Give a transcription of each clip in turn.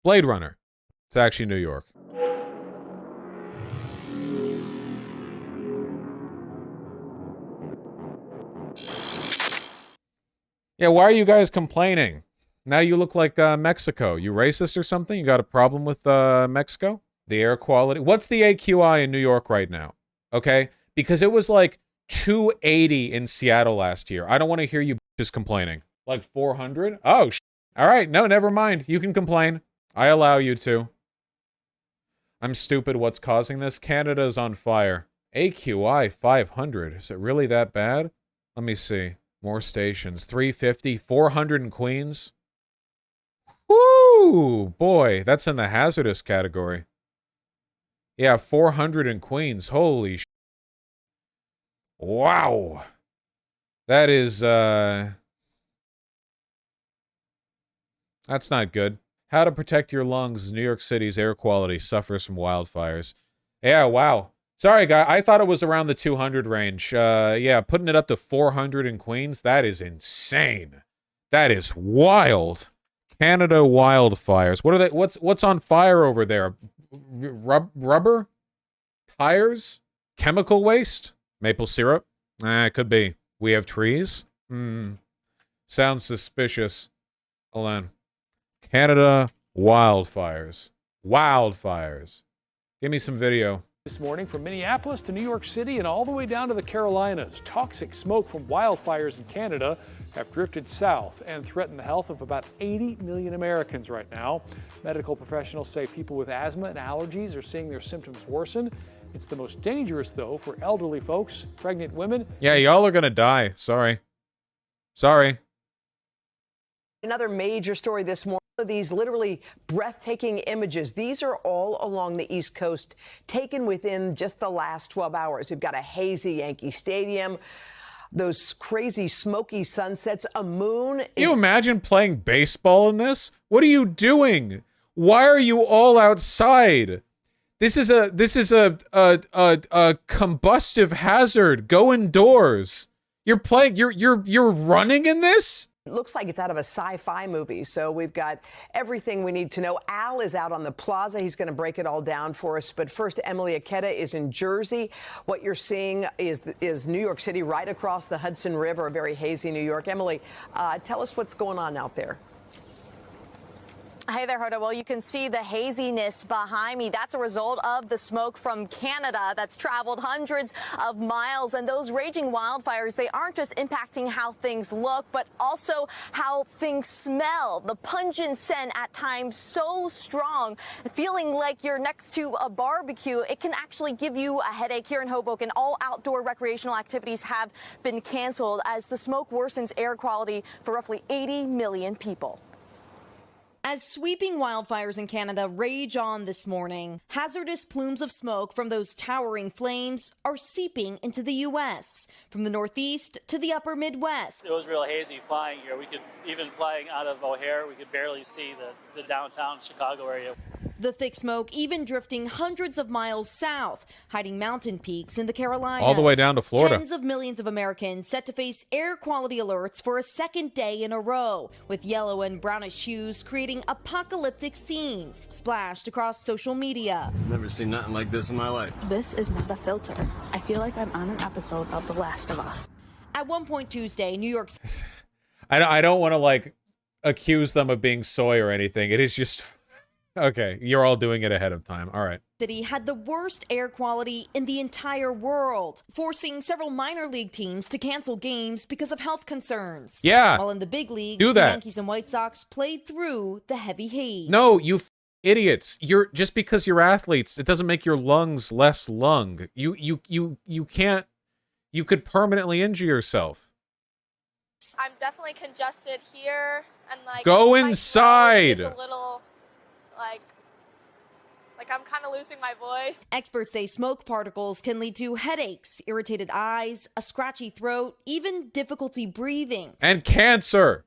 Blade Runner. It's actually New York. Yeah, why are you guys complaining? Now you look like Mexico. You racist or something? You got a problem with Mexico? The air quality. What's the AQI in New York right now? Okay? Because it was like 280 in Seattle last year. I don't want to hear you just complaining. Like 400? Oh, all right. No, never mind. You can complain. I allow you to. I'm stupid. What's causing this? Canada's on fire. AQI 500. Is it really that bad? Let me see. More stations. 350. 400 in Queens. Woo! Boy, that's in the hazardous category. Yeah, 400 in Queens. Holy sh**. Wow. That is, that's not good. How to protect your lungs. New York City's air quality suffers from wildfires. Yeah, wow. Sorry, guy. I thought it was around the 200 range. Yeah, putting it up to 400 in Queens. That is insane. That is wild. Canada wildfires. What are they? What's on fire over there? Rubber? Tires? Chemical waste? Maple syrup? It could be. We have trees? Sounds suspicious. Hold on. Canada wildfires. Wildfires. Give me some video. This morning from Minneapolis to New York City and all the way down to the Carolinas. Toxic smoke from wildfires in Canada have drifted south and threaten the health of about 80 million Americans right now. Medical professionals say people with asthma and allergies are seeing their symptoms worsen. It's the most dangerous, though, for elderly folks, pregnant women. Yeah, y'all are gonna die. Sorry. Sorry. Another major story this morning. These literally breathtaking images. These are all along the East Coast, taken within just the last 12 hours. We've got a hazy Yankee Stadium, those crazy smoky sunsets, a moon. Can you imagine playing baseball in this? What are you doing? Why are you all outside? This is a combustive hazard. Go indoors. You're playing. You're running in this. It looks like it's out of a sci-fi movie, so we've got everything we need to know. Al is out on the plaza. He's going to break it all down for us. But first, Emily Aketa is in Jersey. What you're seeing is New York City right across the Hudson River, a very hazy New York. Emily, tell us what's going on out there. Hey there, Hoda. Well, you can see the haziness behind me. That's a result of the smoke from Canada that's traveled hundreds of miles. And those raging wildfires, they aren't just impacting how things look, but also how things smell. The pungent scent at times so strong, feeling like you're next to a barbecue. It can actually give you a headache. Here in Hoboken, all outdoor recreational activities have been canceled as the smoke worsens air quality for roughly 80 million people. As sweeping wildfires in Canada rage on this morning, hazardous plumes of smoke from those towering flames are seeping into the U.S., from the Northeast to the upper Midwest. It was real hazy flying here. We could, even flying out of O'Hare, we could barely see the downtown Chicago area. The thick smoke even drifting hundreds of miles south, hiding mountain peaks in the Carolinas. All the way down to Florida. Tens of millions of Americans set to face air quality alerts for a second day in a row, with yellow and brownish hues creating apocalyptic scenes splashed across social media. Never seen nothing like this in my life. This is not a filter. I feel like I'm on an episode of The Last of Us. At one point Tuesday, New York I don't want to like accuse them of being soy or anything. It is just okay. You're all doing it ahead of time. All right. City had the worst air quality in the entire world, forcing several minor league teams to cancel games because of health concerns. Yeah. While in the big leagues, Do the that. Yankees and White Sox played through the heavy heat. No, you idiots. You're just because you're athletes, it doesn't make your lungs less lung. You can't. You could permanently injure yourself. I'm definitely congested here, and like Go my throat inside. is a little like I'm kind of losing my voice. Experts say smoke particles can lead to headaches, irritated eyes, a scratchy throat, even difficulty breathing. And cancer.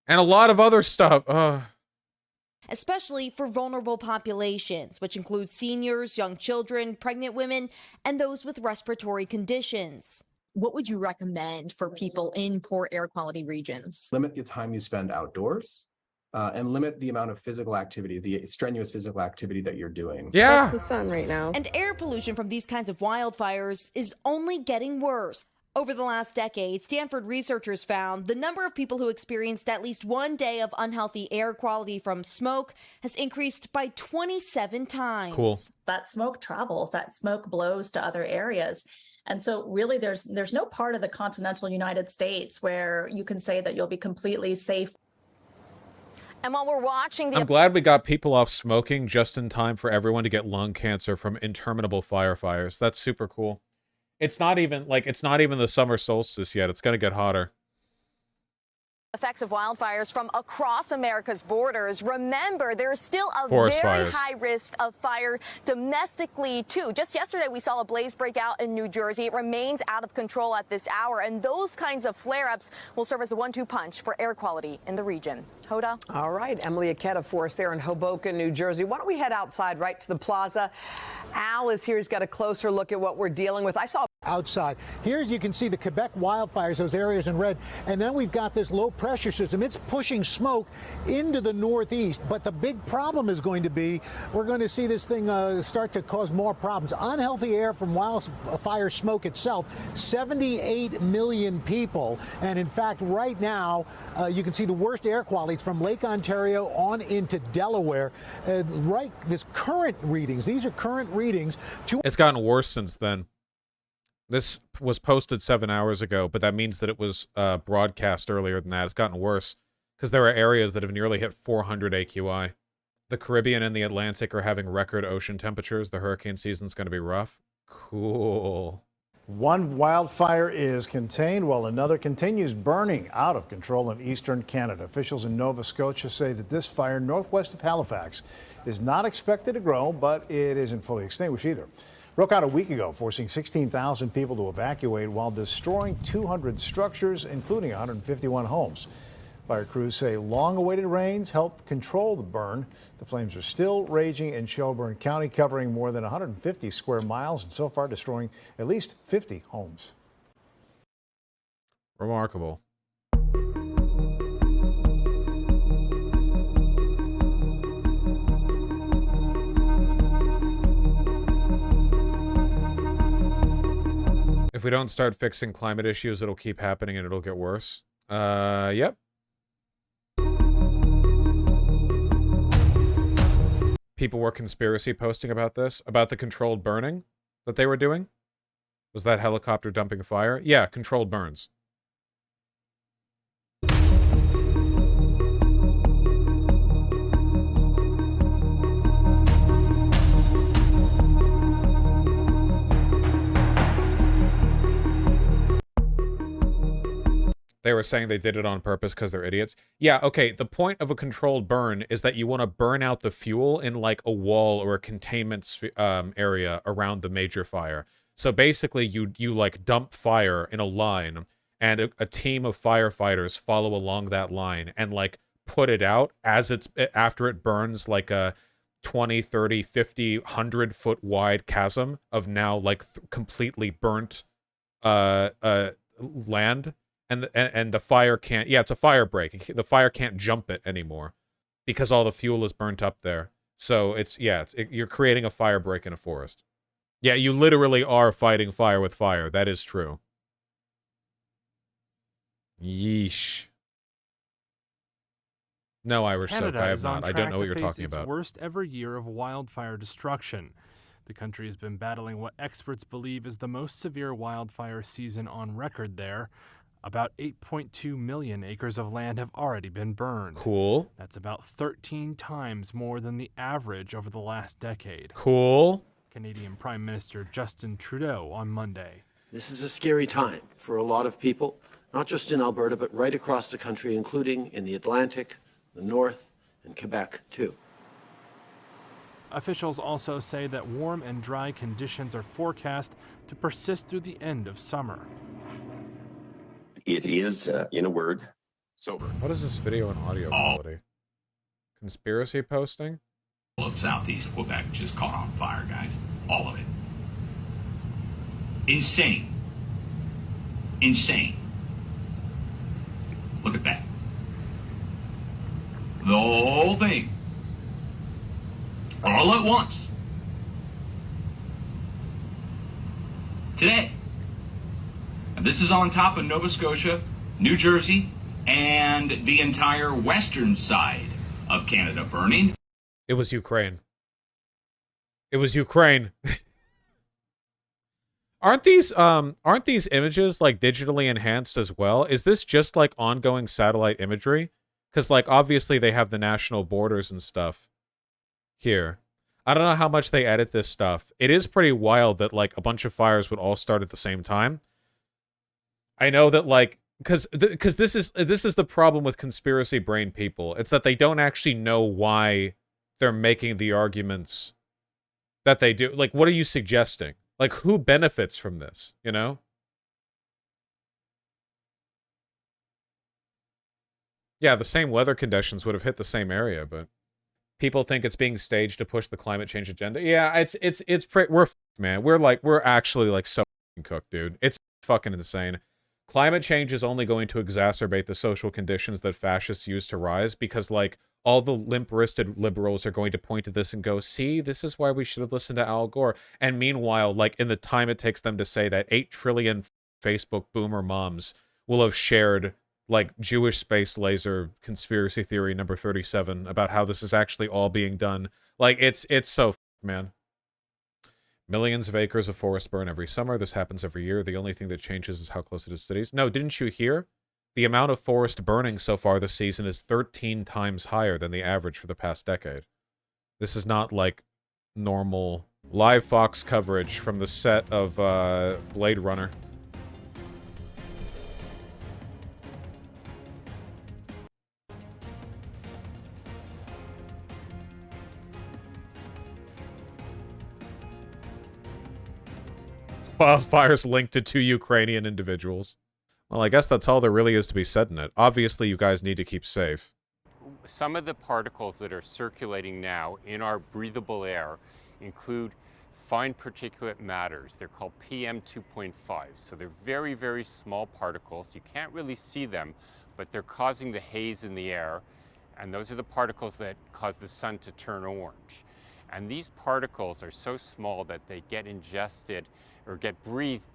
And a lot of other stuff. Especially for vulnerable populations, which include seniors, young children, pregnant women, and those with respiratory conditions. What would you recommend for people in poor air quality regions? Limit the time you spend outdoors. and limit the amount of physical activity, the strenuous physical activity that you're doing. Yeah. The sun right now. And air pollution from these kinds of wildfires is only getting worse. Over the last decade, Stanford researchers found the number of people who experienced at least one day of unhealthy air quality from smoke has increased by 27 times. Cool. That smoke travels, that smoke blows to other areas. And so really there's no part of the continental United States where you can say that you'll be completely safe. And while we're watching the I'm glad we got people off smoking just in time for everyone to get lung cancer from interminable fires. That's super cool. It's not even the summer solstice yet. It's going to get hotter. effects of wildfires from across America's borders. Remember, there is still a Forest very fires. high risk of fire domestically, too. Just yesterday, we saw a blaze break out in New Jersey. It remains out of control at this hour, and those kinds of flare-ups will serve as a one-two punch for air quality in the region. Hoda? All right, Emily Aketa for us there in Hoboken, New Jersey. Why don't we head outside right to the plaza? Al is here. He's got a closer look at what we're dealing with. I saw outside. Here you can see the Quebec wildfires, those areas in red, and then we've got this low pressure system. It's pushing smoke into the northeast, but the big problem is going to be we're going to see this thing start to cause more problems. Unhealthy air from wildfire smoke itself, 78 million people, and in fact right now you can see the worst air quality from Lake Ontario on into Delaware. Right, this current readings, these are current readings. It's gotten worse since then. This was posted 7 hours ago, but that means that it was broadcast earlier than that. It's gotten worse because there are areas that have nearly hit 400 AQI. The Caribbean and the Atlantic are having record ocean temperatures. The hurricane season's going to be rough. Cool. One wildfire is contained while another continues burning out of control in eastern Canada. Officials in Nova Scotia say that this fire northwest of Halifax is not expected to grow, but it isn't fully extinguished either. Broke out a week ago, forcing 16,000 people to evacuate while destroying 200 structures, including 151 homes. Fire crews say long-awaited rains helped control the burn. The flames are still raging in Shelburne County, covering more than 150 square miles and so far destroying at least 50 homes. Remarkable. If we don't start fixing climate issues, it'll keep happening and it'll get worse. Yep. People were conspiracy posting about this, about the controlled burning that they were doing. Was that helicopter dumping fire? Yeah, controlled burns. They were saying they did it on purpose because they're idiots. Yeah, okay, the point of a controlled burn is that you want to burn out the fuel in like a wall or a containment area around the major fire. So basically you like dump fire in a line and a team of firefighters follow along that line and like put it out as it's after it burns like a 20, 30, 50, 100-foot wide chasm of now like completely burnt land. And the fire can't, yeah, it's a fire break. The fire can't jump it anymore because all the fuel is burnt up there. So you're creating a fire break in a forest. Yeah, you literally are fighting fire with fire. That is true. Yeesh. No, Irish Soap, I have not. I don't know what you're talking about. Its worst ever year of wildfire destruction. The country has been battling what experts believe is the most severe wildfire season on record there. About 8.2 million acres of land have already been burned. Cool. That's about 13 times more than the average over the last decade. Cool. Canadian Prime Minister Justin Trudeau on Monday. This is a scary time for a lot of people, not just in Alberta, but right across the country, including in the Atlantic, the North, and Quebec, too. Officials also say that warm and dry conditions are forecast to persist through the end of summer. It is, in a word, sober. What is this video and audio quality? Conspiracy posting? All of southeast Quebec just caught on fire, guys. All of it. Insane. Insane. Look at that. the whole thing all at once today. And this is on top of Nova Scotia, New Jersey, and the entire western side of Canada burning. It was Ukraine. It was Ukraine. Aren't these images like digitally enhanced as well? Is this just like ongoing satellite imagery? Because like obviously they have the national borders and stuff here. I don't know how much they edit this stuff. It is pretty wild that like a bunch of fires would all start at the same time. I know that like because this is the problem with conspiracy brain people. It's that they don't actually know why they're making the arguments that they do. Like, what are you suggesting? Like, who benefits from this, you know? Yeah, the same weather conditions would have hit the same area, but people think it's being staged to push the climate change agenda. Yeah, we're man. We're actually like so cooked, dude. It's fucking insane. Climate change is only going to exacerbate the social conditions that fascists use to rise because like all the limp-wristed liberals are going to point to this and go, see, this is why we should have listened to Al Gore. And meanwhile, like in the time it takes them to say that 8 trillion Facebook boomer moms will have shared like Jewish space laser conspiracy theory number 37 about how this is actually all being done. Like it's so man. Millions of acres of forest burn every summer. This happens every year. The only thing that changes is how close it is to cities. No, didn't you hear? The amount of forest burning so far this season is 13 times higher than the average for the past decade. This is not like normal live Fox coverage from the set of Blade Runner. Wildfires linked to 2 Ukrainian individuals. Well, I guess that's all there really is to be said in it. Obviously, you guys need to keep safe. Some of the particles that are circulating now in our breathable air include fine particulate matters. They're called PM 2.5. So they're very, very small particles. You can't really see them, but they're causing the haze in the air. And those are the particles that cause the sun to turn orange. And these particles are so small that they get ingested or get breathed,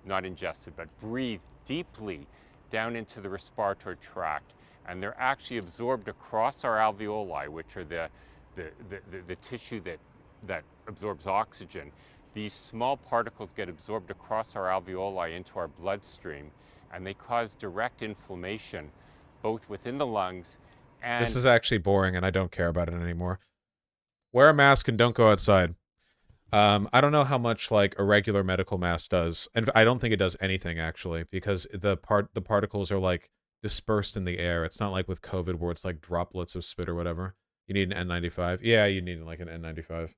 not ingested, but breathed deeply down into the respiratory tract. And they're actually absorbed across our alveoli, which are the tissue that absorbs oxygen. These small particles get absorbed across our alveoli into our bloodstream, and they cause direct inflammation, both within the lungs and... This is actually boring, and I don't care about it anymore. Wear a mask and don't go outside. I don't know how much like a regular medical mask does, and I don't think it does anything actually, because the particles are like dispersed in the air. It's not like with COVID where it's like droplets of spit or whatever. You need an N95. Yeah, you need like an N95.